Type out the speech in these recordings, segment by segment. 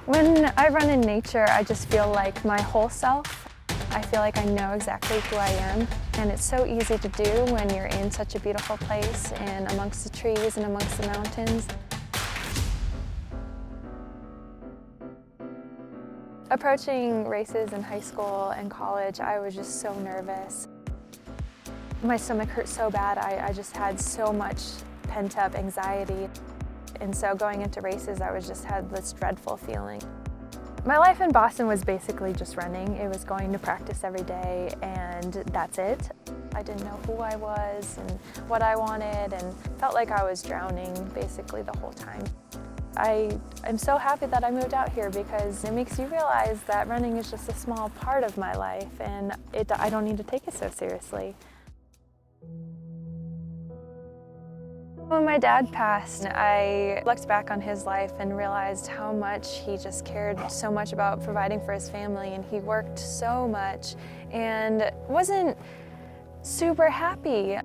When I run in nature, I just feel like my whole self. I feel like I know exactly who I am, and it's so easy to do when you're in such a beautiful place and amongst the trees and amongst the mountains. Approaching races in high school and college, I was just so nervous. My stomach hurt so bad, I just had so much pent-up anxiety. And so going into races, I just had this dreadful feeling. My life in Boston was basically just running. It was going to practice every day, and that's it. I didn't know who I was and what I wanted, and felt like I was drowning basically the whole time. I'm so happy that I moved out here because it makes you realize that running is just a small part of my life, and I don't need to take it so seriously. When my dad passed, I looked back on his life and realized how much he just cared so much about providing for his family, and he worked so much and wasn't super happy.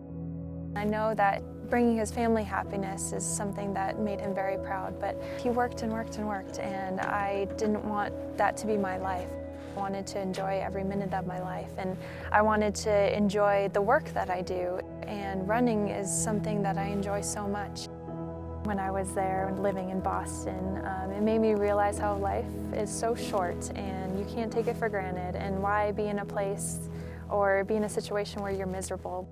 I know that bringing his family happiness is something that made him very proud, but he worked and worked and worked, and I didn't want that to be my life. I wanted to enjoy every minute of my life, and I wanted to enjoy the work that I do, and running is something that I enjoy so much. When I was there living in Boston, it made me realize how life is so short and you can't take it for granted, and why be in a place or be in a situation where you're miserable.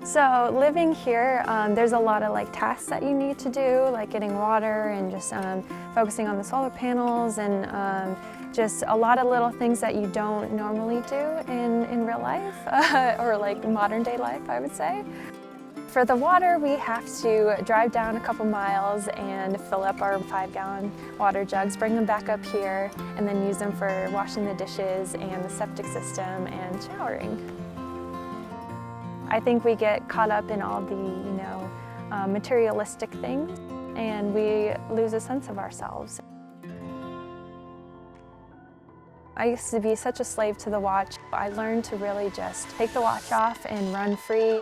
So living here, there's a lot of tasks that you need to do, like getting water and just focusing on the solar panels, and just a lot of little things that you don't normally do in real life, or modern day life, I would say. For the water, we have to drive down a couple miles and fill up our 5-gallon water jugs, bring them back up here, and then use them for washing the dishes and the septic system and showering. I think we get caught up in all the, materialistic things, and we lose a sense of ourselves. I used to be such a slave to the watch. I learned to really just take the watch off and run free.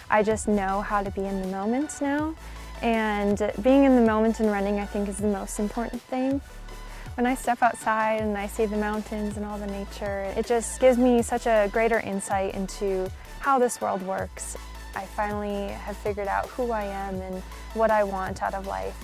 I just know how to be in the moment now, and being in the moment and running, I think, is the most important thing. When I step outside and I see the mountains and all the nature, it just gives me such a greater insight into how this world works. I finally have figured out who I am and what I want out of life.